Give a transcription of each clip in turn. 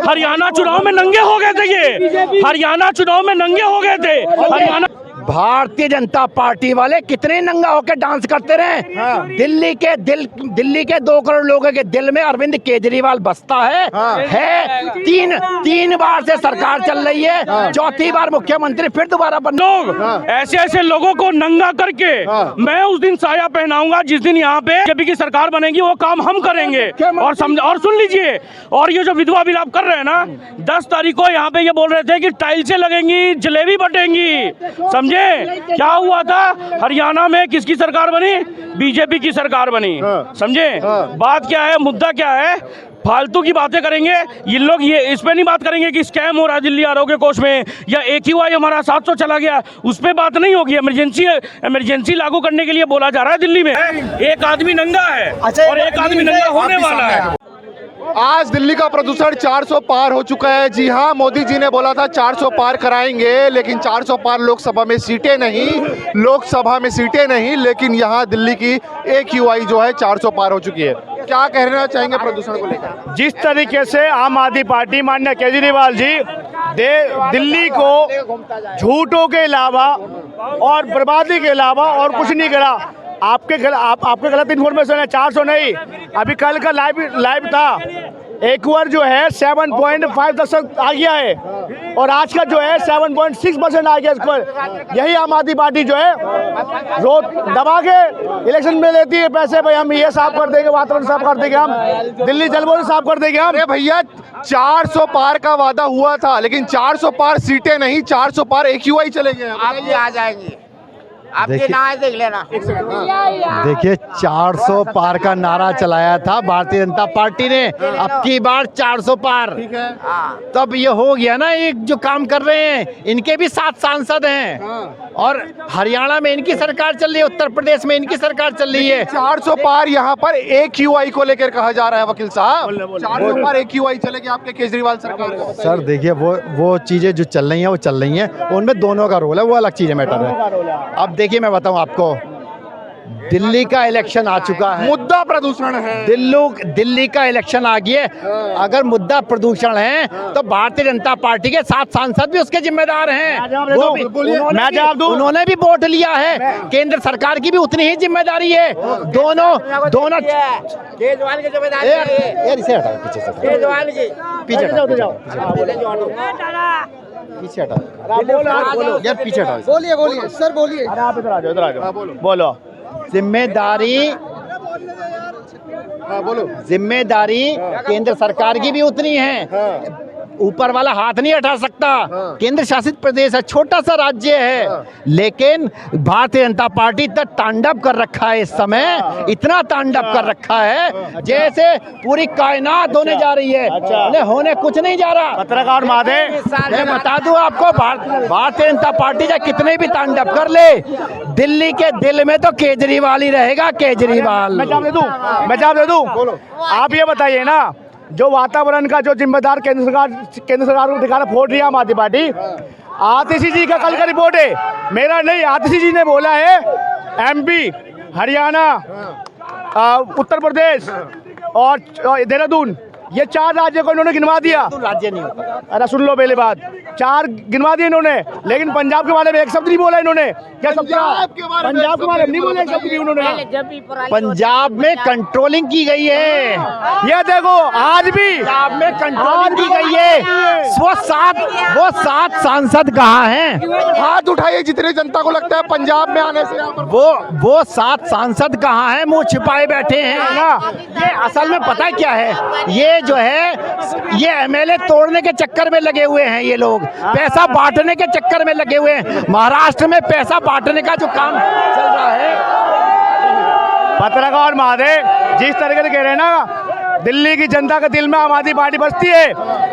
हरियाणा चुनाव में नंगे हो गए थे, ये हरियाणा चुनाव में नंगे हो गए थे। हरियाणा भारतीय जनता पार्टी वाले कितने नंगा होकर डांस करते रहे। दिल्ली के 2 करोड़ लोगों के दिल में अरविंद केजरीवाल बसता है। तीन बार से सरकार चल रही है, चौथी बार मुख्यमंत्री फिर दोबारा बन। लोग ऐसे लोगों को नंगा करके मैं उस दिन साया पहनाऊंगा जिस दिन यहाँ पे बीजेपी की सरकार बनेगी। वो काम हम करेंगे। और सुन लीजिए, और ये जो विधवा विलाप कर रहे हैं ना, 10 तारीख को यहाँ पे ये बोल रहे थे कि टाइल्सें लगेंगी, जलेबी बटेंगी, समझे? क्या हुआ था? हरियाणा में किसकी सरकार बनी? बीजेपी की सरकार बनी, समझे? बात क्या है, मुद्दा क्या है? फालतू की बातें करेंगे ये लोग, ये इस पे नहीं बात करेंगे कि स्कैम हो रहा है दिल्ली आरोग्य कोष में, या AQI हमारा 700 चला गया, उस पे बात नहीं होगी। इमरजेंसी लागू करने के लिए बोला जा रहा है दिल्ली में। एक आदमी नंगा है और एक आदमी नंगा होने वाला है। आज दिल्ली का प्रदूषण 400 पार हो चुका है। जी हाँ, मोदी जी ने बोला था 400 पार कराएंगे, लेकिन 400 पार लोकसभा में सीटें नहीं, लेकिन यहाँ दिल्ली की AQI जो है 400 पार हो चुकी है। क्या कहना चाहेंगे प्रदूषण को लेकर? जिस तरीके से आम आदमी पार्टी माननीय केजरीवाल जी दिल्ली को झूठों के अलावा और बर्बादी के अलावा और कुछ नहीं करा। आपके गलत इन्फॉर्मेशन है। 400 नहीं, अभी कल का लाइव था, एक बार जो है 7.5% आ गया है, और आज का जो है 7.6% आ गया इस पर। यही आम आदमी पार्टी जो है रोज दबा के इलेक्शन में लेती है पैसे, भाई हम ये साफ कर देंगे, वातावरण साफ कर देंगे, हम दिल्ली जलबोर्ड साफ कर देंगे। अरे भैया, 400 पार का वादा हुआ था, लेकिन 400 पार सीटें नहीं, 400 पार AQI चले गए। आप आ जाएंगे, आपके नाम देख लेना। देखिए, 400 पार का नारा चलाया था भारतीय जनता पार्टी ने, अब की बार 400 पार। ठीक है। तब ये हो गया ना, एक जो काम कर रहे हैं इनके भी 7 सांसद हैं, और हरियाणा में इनकी सरकार चल रही है, उत्तर प्रदेश में इनकी सरकार चल रही है। 400 पार यहाँ पर AQI को लेकर कहा जा रहा है वकील साहब। 400 पार AQI चलेगी आपके केजरीवाल सरकार को। सर देखिए, वो चीजें जो चल रही हैं वो चल रही हैं, उनमें दोनों का रोल है, वो अलग चीजें मैटर है। अब देखिए, मैं बताऊं आपको, दिल्ली का इलेक्शन आ चुका है, मुद्दा प्रदूषण है। दिल्ली का इलेक्शन आ गया। अगर मुद्दा प्रदूषण है तो भारतीय जनता पार्टी के 7 सांसद भी उसके जिम्मेदार हैं। उन्होंने भी वोट लिया है, केंद्र सरकार की भी उतनी ही जिम्मेदारी है। दोनों केजरीवाल की जिम्मेदारी है। इसे हटाओ पीछे से, केजरीवाल की पीछे हटाओ, पीछे हटाओ यार, पीछे हटाओ। बोलिए सर, बोलिए। आप इधर आ जाओ, बोलो। जिम्मेदारी केंद्र सरकार की भी उतनी है। ऊपर वाला हाथ नहीं हटा सकता। केंद्र शासित प्रदेश है, छोटा सा राज्य है, लेकिन भारतीय जनता पार्टी इतना तांडव कर रखा है इस समय, इतना तांडव कर रखा है जैसे पूरी कायनात होने जा रही है। होने कुछ नहीं जा रहा। पत्रकार महादेव, मैं बता दूं आपको, भारतीय जनता पार्टी चाहे कितने भी तांडव कर ले, दिल्ली के दिल में तो केजरीवाल ही रहेगा। केजरीवाल। मैं जवाब दे दूं। आप ये बताइए ना, जो वातावरण का जो जिम्मेदार केंद्र सरकार को ठिकाना फोड़ रही है आम आदमी पार्टी, आतिशी जी का कल का रिपोर्ट है, मेरा नहीं। आतिशी जी ने बोला है MP, हरियाणा, उत्तर प्रदेश और देहरादून, ये 4 राज्यों को इन्होंने गिनवा दिया। राज्य नहीं होता। अरे सुन लो पहले बात, 4 गिनवा दिए इन्होंने, लेकिन पंजाब के बारे में एक शब्द नहीं बोला इन्होंने। क्या शब्द? पंजाब के बारे में नहीं बोला एक शब्द भी उन्होंने। पंजाब में कंट्रोलिंग की गई है। ये देखो, आज भी पंजाब में कंट्रोलिंग की गई है। वो 7 सांसद कहाँ हैं? हाथ उठाइए जितने जनता को लगता है पंजाब में आने से। वो 7 सांसद कहाँ हैं? मुंह छिपाए बैठे हैं ना। ये असल में पता क्या है, ये जो है ये MLA तोड़ने के चक्कर में लगे हुए हैं। ये लोग पैसा बांटने के चक्कर में लगे हुए हैं। महाराष्ट्र में पैसा बांटने का जो काम चल रहा है। पत्रकार महादेव, जिस तरीके से कह रहे हैं ना, दिल्ली की जनता के दिल में आम आदमी पार्टी बसती है।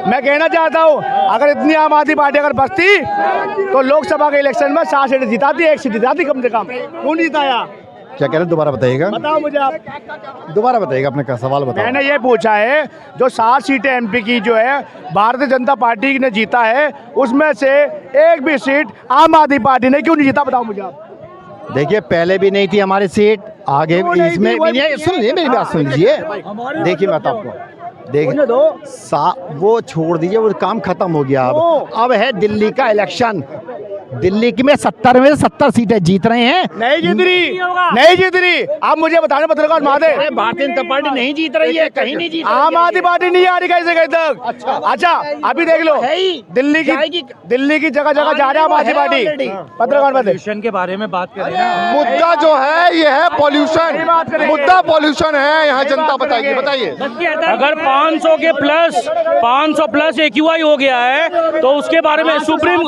मैं कहना चाहता हूँ, अगर इतनी आम आदमी पार्टी अगर बसती तो लोकसभा के इलेक्शन में 7 सीटें जिताती, 1 सीट जिताती कम से कम। क्यों नहीं जिताया? क्या कह रहे हैं? दोबारा बताइएगा। बताओ मुझे, आप दोबारा बताइएगा, अपने सवाल बताओ। मैंने ये पूछा है, जो 7 सीटें MP की जो है भारतीय जनता पार्टी ने जीता है, उसमें से एक भी सीट आम आदमी पार्टी ने क्यों नहीं जीता? बताओ मुझे आप। देखिए, पहले भी नहीं थी हमारी सीट, आगे भी इसमें भी नहीं है। सुन लीजिए, मेरी बात सुन लीजिए। देखिए, मैं आपको वो छोड़ दीजिए, वो काम खत्म हो गया। अब है दिल्ली का इलेक्शन। दिल्ली की में 70 में 70 सीटें जीत रहे हैं। नहीं जीत रही, नहीं जीत रही। आप मुझे बताने पत्रकार महादेव, भारतीय जनता पार्टी नहीं जीत रही है, कहीं नहीं जीत। आम आदमी पार्टी नहीं आ रही कैसे कहीं तक। अच्छा अभी देख लो दिल्ली की जगह जगह जा रहे हैं आम आदमी पार्टी। पत्रकार महादेव के बारे में बात करें ना, मुद्दा जो है ये है पॉल्यूशन, मुद्दा पॉल्यूशन है। यहाँ जनता बताएगी, बताइए। अगर 500 प्लस AQI हो गया है तो उसके बारे में सुप्रीम,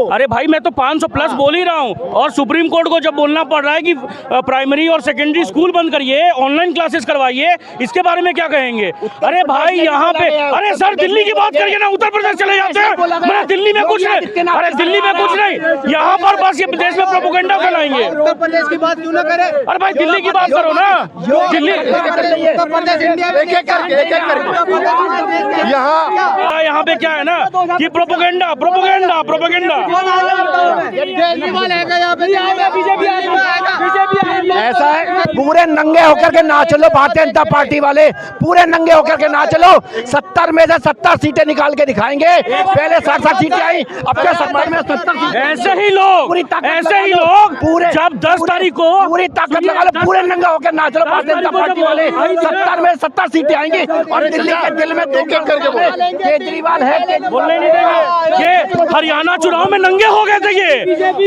अरे भाई मैं तो 500 प्लस बोल ही रहा हूँ। और सुप्रीम कोर्ट को जब बोलना पड़ रहा है कि प्राइमरी और सेकेंडरी स्कूल बंद करिए, ऑनलाइन क्लासेस करवाइए, इसके बारे में क्या कहेंगे? अरे भाई यहाँ पे, अरे सर दिल्ली की बात करिए ना, उत्तर प्रदेश चले जाते हैं। मैं दिल्ली में कुछ नहीं, अरे दिल्ली में कुछ नहीं, यहाँ पर बस ये देश में प्रोपेगेंडा फैलाएंगे। उत्तर प्रदेश की बात क्यों ना करे? अरे भाई दिल्ली की बात करो ना, दिल्ली उत्तर प्रदेश इंडिया में एक एक करके यहाँ पे क्या है ना कि प्रोपेगेंडा प्रोपेगेंडा प्रोपेगेंडा। केजरीवाल है यहाँ पे, बीजेपी आएगा। ऐसा है, पूरे नंगे होकर के नाच लो भारतीय जनता पार्टी वाले, पूरे नंगे होकर के नाच लो। 70 में से 70 सीटें निकाल के दिखाएंगे। पहले 60 सीटें आई, अब क्या 70 में 70 सीटें। ऐसे ही लोग पूरे जब 10 तारीख को पूरी ताकत लगा लो, पूरे नंगे होकर नाच लो भारतीय जनता पार्टी वाले। 70 में 70 सीटें आएंगी और दिल्ली के दिल में केजरीवाल है, बोलने नहीं देंगे। ये हरियाणा चुनाव में नंगे हो गए थे, ये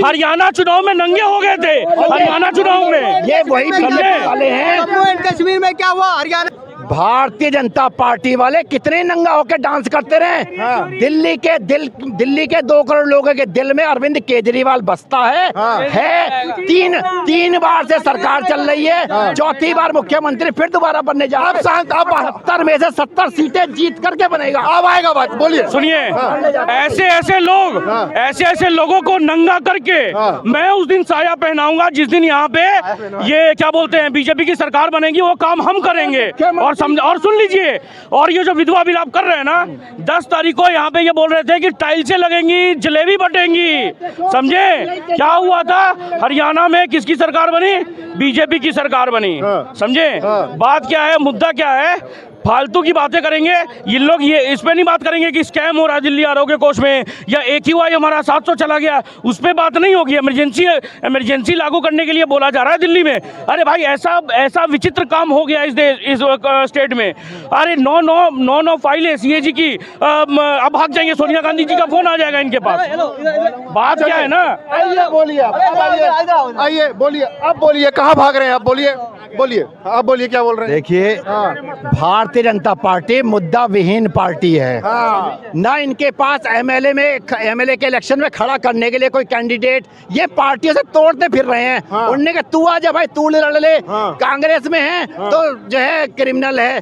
हरियाणा चुनाव में नंगे हो गए थे। हरियाणा चुनाव में ये वही बीजेपी वाले हैं। जम्मू एंड कश्मीर में क्या हुआ? हरियाणा भारतीय जनता पार्टी वाले कितने नंगा होकर डांस करते रहे। दिल्ली के 2 करोड़ लोगों के दिल में अरविंद केजरीवाल बसता है। तीन बार से सरकार चल रही है, चौथी बार मुख्यमंत्री फिर दोबारा बनने जा रहा है। अब 70 में से 70 सीटें जीत करके बनेगा। अब आएगा बात, बोलिए। सुनिए, ऐसे लोगों को नंगा करके मैं उस दिन साया पहनाऊंगा जिस दिन यहाँ पे ये क्या बोलते हैं बीजेपी की सरकार बनेगी। वो काम हम करेंगे। और सुन लीजिए, और ये जो विधवा विलाप कर रहे हैं ना, 10 तारीख को यहाँ पे ये बोल रहे थे कि टाइल्सें लगेंगी, जलेबी बटेंगी। समझे क्या हुआ था? हरियाणा में किसकी सरकार बनी? बीजेपी की सरकार बनी। समझे बात क्या है, मुद्दा क्या है? फालतू की बातें करेंगे ये लोग, ये इस पे नहीं बात करेंगे कि स्कैम हो रहा है दिल्ली आरोग्य कोष में, या AQI हमारा 700 चला गया, उस पे बात नहीं होगी। इमरजेंसी लागू करने के लिए बोला जा रहा है दिल्ली में। अरे भाई ऐसा विचित्र काम हो गया इस स्टेट में। अरे 9 फाइल है CAG की, अब भाग जाएंगे। सोनिया गांधी जी का फोन आ जाएगा इनके पास। बात क्या है ना, आइए बोलिए, आइए बोलिए, अब बोलिए कहाँ भाग रहे हैं? अब बोलिए, अब बोलिए क्या बोल रहे हैं? देखिए, भारतीय जनता पार्टी मुद्दा विहीन पार्टी है। ना इनके पास एमएलए के इलेक्शन में खड़ा करने के लिए कोई कैंडिडेट, ये पार्टियों से तोड़ते फिर रहे हैं। उन्होंने कहा तू आ जा भाई, तू लड़ ले। कांग्रेस में है तो जो है क्रिमिनल है,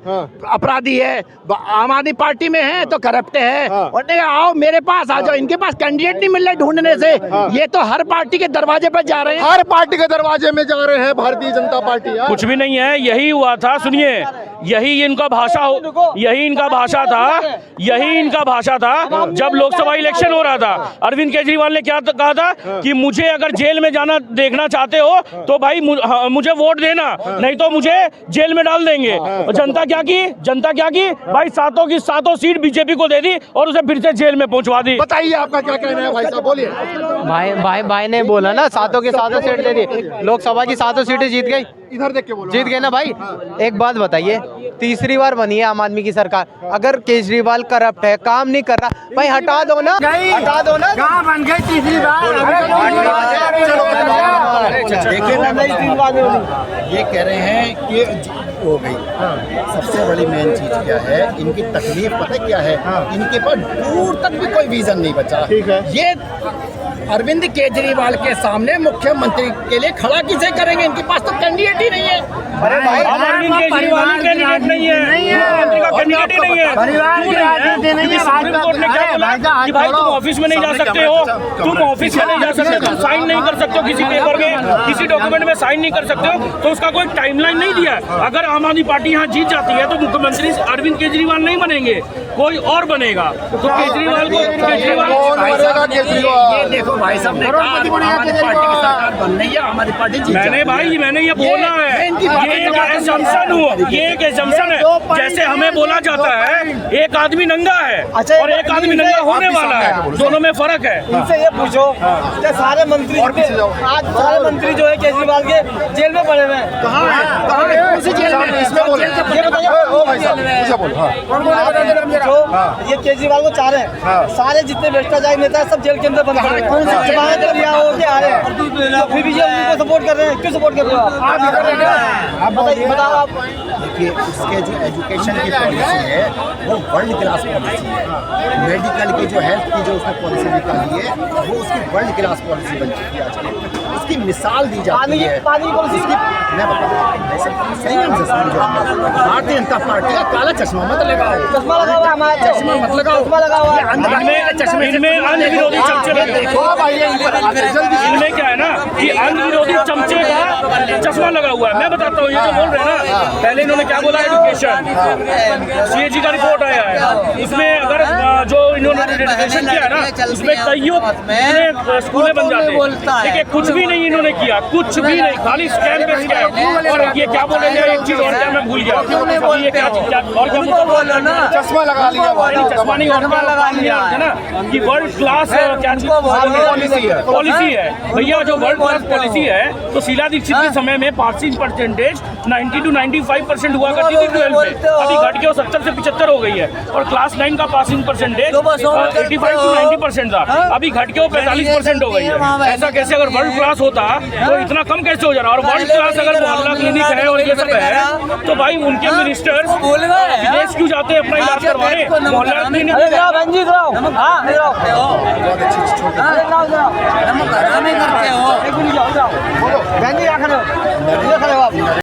अपराधी है। आम आदमी पार्टी में है तो करप्ट है। उन्होंने कहा आओ मेरे पास आ जाओ। इनके पास कैंडिडेट नहीं मिल रहे ढूंढने से, ये तो हर पार्टी के दरवाजे पर जा रहे हैं। हर पार्टी के दरवाजे में जा रहे हैं भारतीय जनता पार्टी। कुछ भी नहीं है, यही हुआ था। सुनिए, यही इनका भाषा था जब लोकसभा इलेक्शन हो रहा था। अरविंद केजरीवाल ने क्या कहा था कि मुझे अगर जेल में जाना देखना चाहते हो तो भाई मुझे वोट देना, नहीं तो मुझे जेल में डाल देंगे। जनता क्या की भाई, 7 की 7 सीट बीजेपी को दे दी और उसे फिर से जेल में पहुंचवा दी। बताइए आपका क्या कहना है भाई साहब, बोलिए। भाई ने बोला ना 7 की 7 सीट दे दी, लोकसभा की 7 सीटें जीत गई। इधर देख के बोलो। जीत गए ना भाई। एक बात बताइए, तीसरी बार बनी है आम आदमी की सरकार, अगर केजरीवाल करप्ट है, काम नहीं कर रहा, भाई हटा दो ना, हटा दो ना। कहाँ बन गई तीसरी बार? ये कह रहे हैं कि हो गई। सबसे बड़ी मेन चीज क्या है, इनकी तकलीफ पता है क्या है? इनके पास दूर तक भी कोई विजन नहीं बचा। ये अरविंद केजरीवाल के सामने मुख्यमंत्री के लिए खड़ा किसे करेंगे? इनके पास तो कैंडिडेट ही नहीं है। अरे भाई अरविंद केजरीवाल कैंडिडेट नहीं है, मुख्यमंत्री का कैंडिडेट ही नहीं है। सुप्रीम कोर्ट ने क्या बोला कि भाई तुम ऑफिस में नहीं जा सकते हो, तुम ऑफिस में नहीं जा सकते, तुम साइन नहीं कर सकते हो किसी पेपर में, किसी डॉक्यूमेंट में साइन नहीं कर सकते हो। तो उसका कोई टाइमलाइन नहीं दिया है। अगर आम आदमी पार्टी यहाँ जीत जाती है तो मुख्यमंत्री अरविंद केजरीवाल नहीं बनेंगे। कोई और बनेगा। तो केजरीवाल को कौन बनेगा केजरीवाल? देखो भाई साहब ने कहा हमारी पार्टी की सरकार बन रही है, हमारी पार्टी जीत मैंने ये बोला है, ये एक एजम्पशन हुआ, ये एक एजम्पशन है। जैसे हमें बोला जाता है एक आदमी नंगा है और एक आदमी नंगा होने वाला है, दोनों में फर्क है। इनसे ये पूछो कि सारे मंत्री आज सारे मंत्री जो है केजरीवाल के जेल में पड़े हुए हैं। कहाँ है? कौन सी जेल में? इसमें बोले। ये बताइए ओ भाई साहब, मुझे बोल। हाँ। ये केजरीवाल को चाह रहे हैं, सारे जितने भ्रष्टाचारी नेता हैं सब जेल के अंदर बंद कर रहे हैं। जमानत पर रिहा होके आ रहे हैं, फिर भी ये उनको सपोर्ट कर रहे हैं। क्यों सपोर्ट कर रहे हो आप बताइए, बताओ आप। देखिए उसके जो एजुकेशन की पॉलिसी है वो वर्ल्ड क्लास पॉलिसी है। मेडिकल की जो हेल्थ की जो उसने पॉलिसी निकाली है वो उसकी वर्ल्ड क्लास पॉलिसी बन चुकी है आजकल। उसकी मिसाल दी जाती है। पानी की पॉलिसी इसकी मैं बताऊँ सही हमसे समझो। भारतीय जनता पार्टी का काला चश्मा मत लगाओ। चश्मा लगा हुआ है हमारा, चश्मा मत लगाओ। चश्मा लगा हुआ है। इनमें अंध विरोधी चमचे लगे। इनमें क्या है ना कि अंध विरोधी चमचे का चश्मा लगा हुआ है। मैं बताता हूँ, ये जो बोल रहे हैं ना, पहले इन्होंने क्या बोला, एजुकेशन CAG का रिपोर्ट आया है, इसमें अगर जो इन्होंने एजुकेशन किया है ना, उसमें कईयों स्कूलें बन जाते हैं। देखिए कुछ भी नहीं इन्होंने किया, कुछ भी नहीं, खाली स्कैम पे स्कैम। और ये क्या बोलेंगे, एक चीज और क्या मैं भूल गया, ये क्या चीज और क्या बोलो ना, चश्मा लगा लिया। चश्मा नहीं और क्या लगा लिया है ना कि वर्ल्ड क्लास क्या पॉलिसी है भैया। जो वर्ल्ड क्लास पॉलिसी है तो शीला दीक्षित के समय में पासिंग परसेंटेज 90 to 95% हुआ करती थी 12 में, अभी घट के 70 से 75 हो गई है। और क्लास 9 का पासिंग परसेंटेज 85 to 90% था, अभी घट के 45% हो गई है। ऐसा कैसे? अगर वर्ल्ड क्लास होता तो इतना कम कैसे हो जा रहा? और वर्ल्ड क्लास अगर मोहल्ला क्लिनिक है और ये सब है तो भाई उनके मिनिस्टर विदेश क्यों जाते हैं अपना इलाज करवाने? मोहल्ला क्लिनिक बहन जी, क्या खड़े हो?